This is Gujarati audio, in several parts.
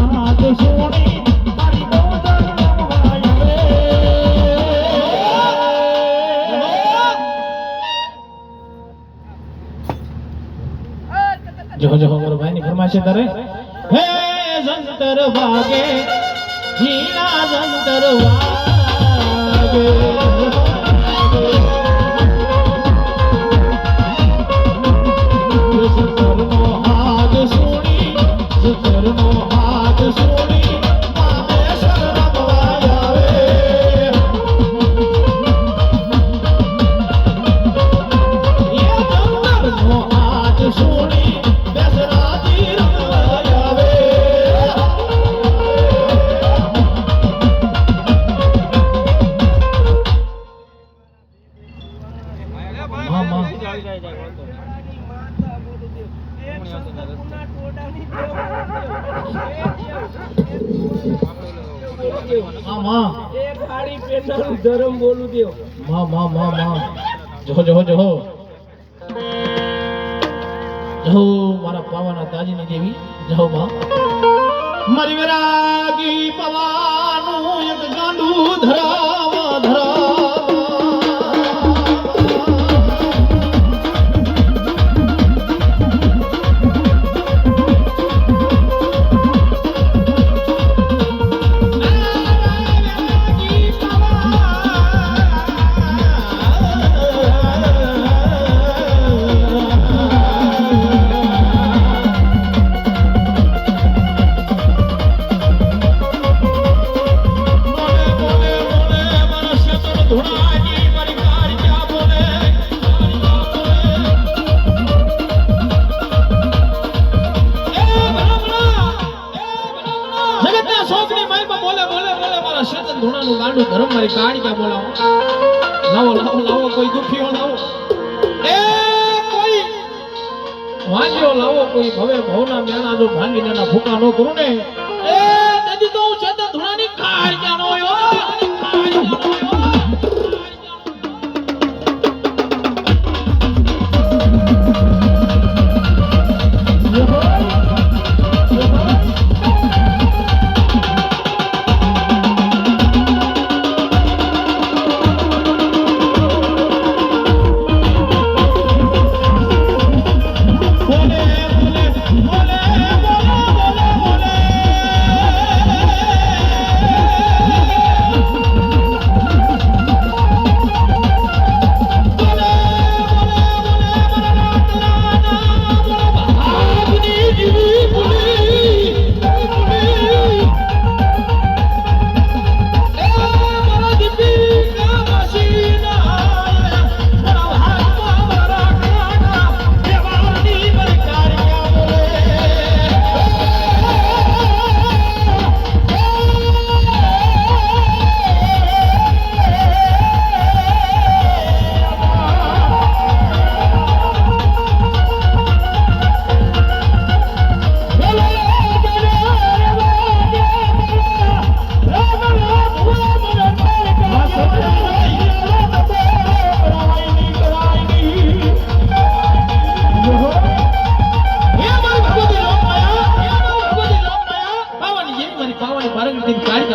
હાથ સોની મારી ગોદર રમવાય જો જો મારો ભાઈની ફરમાઈશ કરે હે જંતર વાગે ઝીણા જંતર વાગે જંતરનો હાથ સોની જંતરનો હાથ સોની મામેશ્વર રમવાય આવે એ જંતરનો હાથ સોની બેસરાજી રમવાય આવે મામા એક હાડી પેટાનું ધર્મ બોલું દેવ જો મારા પાવાના તાજીની દેવી જો માં મારી વરાગી પવાનું એક ગાંડું ધરાવા ધર્મ મારી કાણી ક્યાં બોલાવો લાવો કોઈ દુખીઓ લાવો એ કોઈ વાંજ્યો લાવો કોઈ ભવે ભવના મેણા જો ભાંગીને ના ભૂકા નો કરું ને એ તેથી તો હું ચેતન ધૂણાની કાળી ક્યાં નો હોય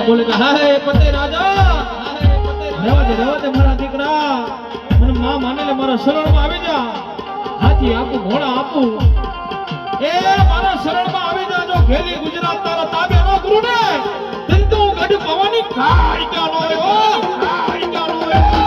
બોલે કે હાય પતે રાજા રહેવા દે મારા દીકરા મને માં માને લે મારા શરણમાં આવી જા હાથી આપું ઘોડા આપું એ મારા શરણમાં આવી જા જો ઘેલી ગુજરાત તારા તાબે ન કરું ને દિલ તો ગઢ પવાની કાઈ ક્યાં નો હોય કાઈ ક્યાં નો હોય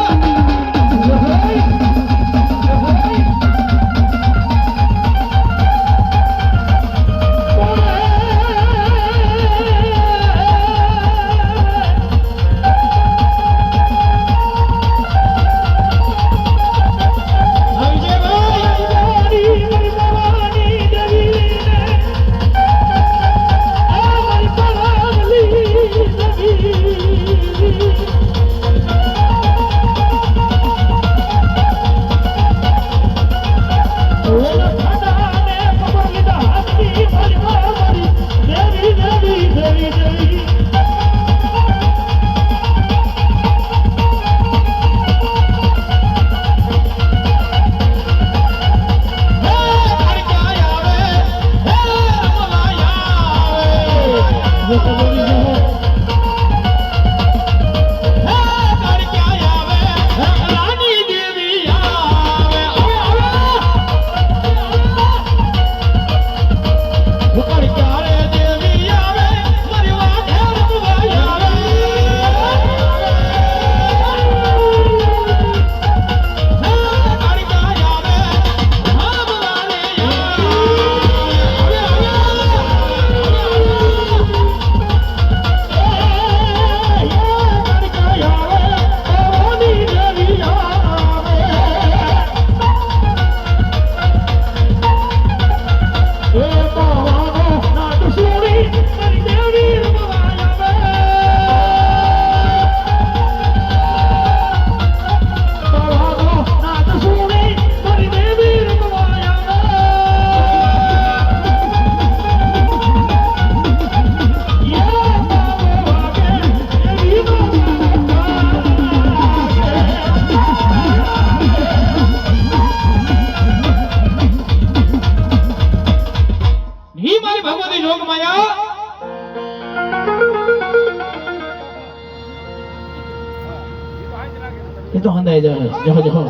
એ તો હંધાઈ જાય જહો જહો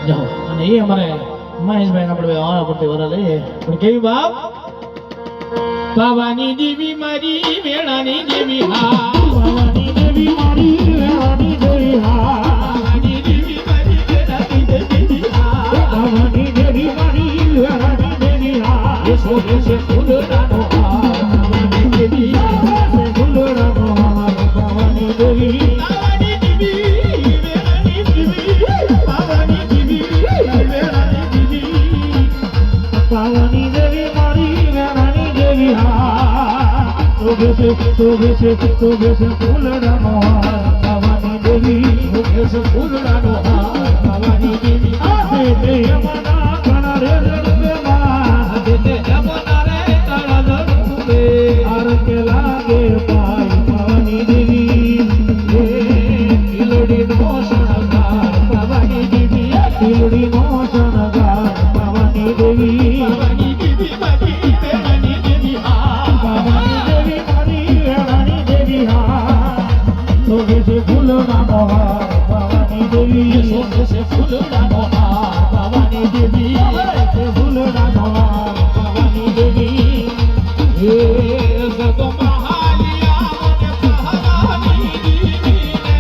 જહો અને એ અમારે મહેશભાઈ આપણે આવા પડતી વરા લઈએ પણ કેવી બાપ બાવાની દેવી મારી વેળાની દેવી હા બાવાની દેવી મારી વેળાની દેવી હા બાવાની દેવી મારી વેળાની દેવી હા બાવાની દેવી મારી વેળાની દેવી હા એ સોને સે ફૂલડાનો હાર બાવાની દેવી સે ફૂલડાનો હાર બાવાની દેવી પાવાની દેવી મારી વેરાની દેવી હા તોગે સે ફૂલડાનો હાર પાવાની દેવી તોગે સે ફૂલડાનો હાર પાવાની દેવી આ દે યમના ઘણા રે રડવે માં દે યમના રે કાળા રડવે આર કે લાગે પાઈ પાવાની દેવી એ કિલોડી નો શણગાર પાવાની દેવી કિલોડી નો શણગાર પાવાની દેવી પાવાની દેવી મારી વેરાની દેવી હા પાવાની દેવી મારી વેરાની દેવી હા તોગે સે ફૂલડાનો હાર પાવાની દેવી તોગે સે ફૂલડાનો હાર પાવાની દેવી સે ફૂલડાનો હાર પાવાની દેવી એ સગો મહાલિયા મને પાવાની દેવીને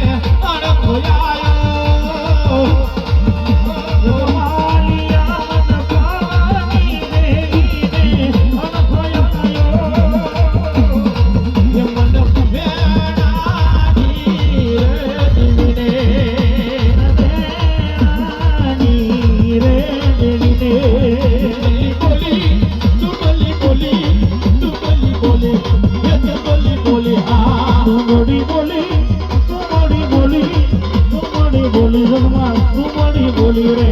અણખોયાયો બોલી રે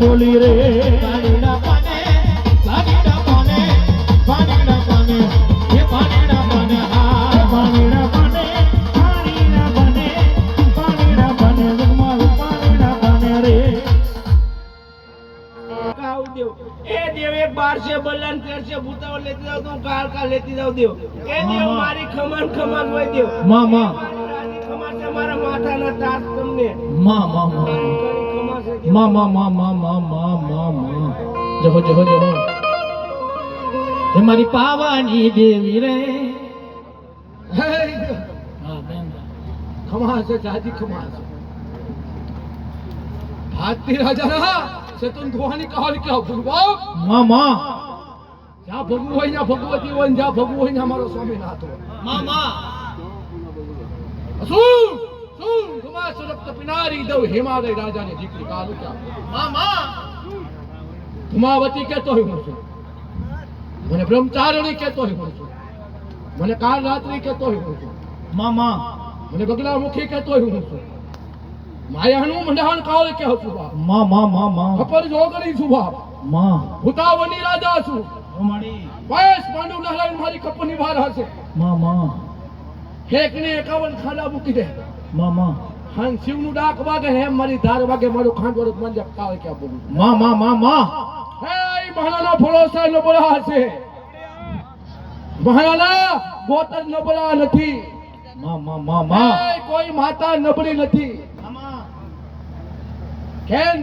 બોલી રે પાણીના પાને પાણીના પાને પાણીના પાને એ પાણીના પાને હા પાણીના પાને પાણીના પાને પાણીના પાને જગમાલ પાણીના પાને રે કાવ દેવ એ દેવ એક બાર છે બલ્લાન તેર છે ભૂતાઓ લેતી જાવ તું કાલ કાલ લેતી જાવ દેવ એ દેવ મારી ખમણ ખમણ હોય દેવ માં માં મારી ખમણ છે મારા માથાના તાસ તમને માં માં માં માં માં માં માં માં માં માં માં જહો જહો જહો હે મારી પાવાની દેવી રે હા બેન ખમા છે જાજી ખમા છે ભારતી રાજા ના સેતુન ધોવાની કહાની કે ભગવા માં માં જ્યાં ભગવું હોય ત્યાં ભગવતી હોય જ્યાં ભગવું હોય ત્યાં અમારો સ્વામીનાથ હોય માં માં શું શું ખમા સુરપ્ત પિનારી દવ હિમાલય રાજાની દીકરી કાલુ ક્યાં માં માં ઉમાવતી કહેતો હોય હું છું, મને બ્રહ્મચારિણી કહેતો હોય હું છું, મને કાલ રાત્રિ કહેતો હોય હું છું, માં મને બગલામુખી કહેતો હોય હું છું, માયાનું મંડાણ કાળ કહું છું બાપ, માં ખપર જોગણી છું બાપ, ભૂતાવની રાજા છું, માડી બસ પાંડુ નારાયણ મારી કપની બહાર હશે, માં એક ને 51 ખાડા મૂકી દે, માં હાન શિવનું ડાક વાગે હે મારી ધાર વાગે મારું ખાંડવડ મંજક કાળ ક્યાં બોલું, માં હે ઈ મહારાણા ભરોસા ન બોલા હશે, મહારાણા ગોતર ન બોલા નથી, માં હે કોઈ માતા નબળી નથી, કેમ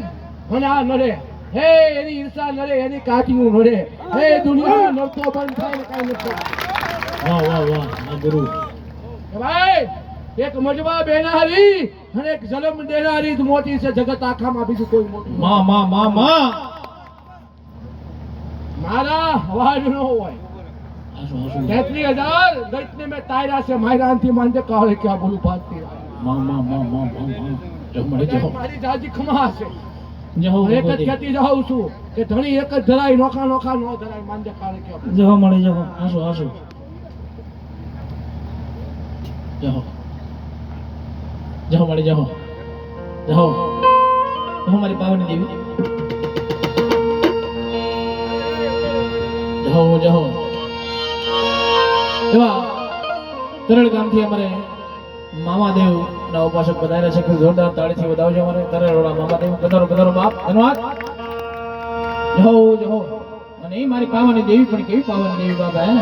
મને આ નડે, હે એની ઈર્ષા નડે, એની કાઠીઓ નડે, હે દુનિયા નડતો બંધ થાય ને કાંઈ નથી. વાહ ગુરુ કે ભાઈ એક મજવા બેનારી અને એક જન્મ દેનારી જ મોટી છે જગત આખામાં, બીજું કોઈ મોટું નથી. માં મારા અવાજ ન હોય 33,000 દૈત્યને મેં તાર્યા છે, મારા અંતિ માંજે કાળે ક્યાં બોલું પાડતી મારી જાજી ખમા છે, એક જ કહેતી જાઉં છું કે ધણી એક જ ધરાય, નોખા નો ધરાય, માંજે કાળે ક્યાં બોલું. જહો મળી જહો આસુ જહો મળી જહો મારી પાવની દેવી જહો એવા તરળ ગામથી અમારે મામાદેવ ના ઉપાસક પધાર્યા છે, ખૂબ જોરદાર તાળીથી વધાવજો અમારે તરળોડા મામાદેવ. ગદરો બાપ ધન્યવાદ. જહો અને એ મારી પાવાની દેવી પણ કેવી પાવાની દેવી બાબા હે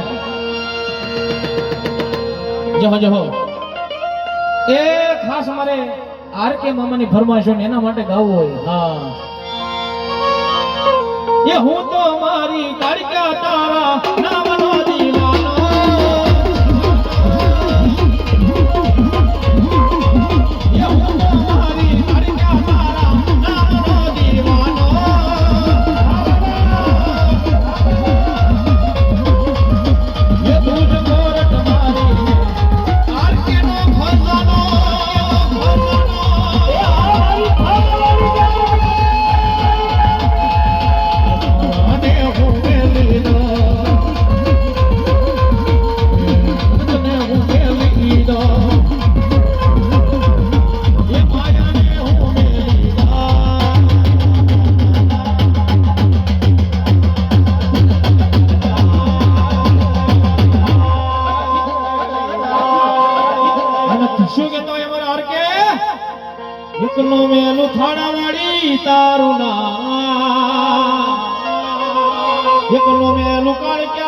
જહો એ ખાસ અમારે આર કે મામાની ફરમાઈશ હોય ને એના માટે ગાવું હોય. હા એ હું તો મારી કાળકા તારા નામનો દીવાનો, એ હું તો મારી કાળકા તારા નામનો દીવાનો, એ તુજ કોરટ મારી આર કે નો ખજાનો શું કેતો અમારે આર કે એકનો મેલું થાડા વાળી તારું ના, એકનો મેલું કાળ કે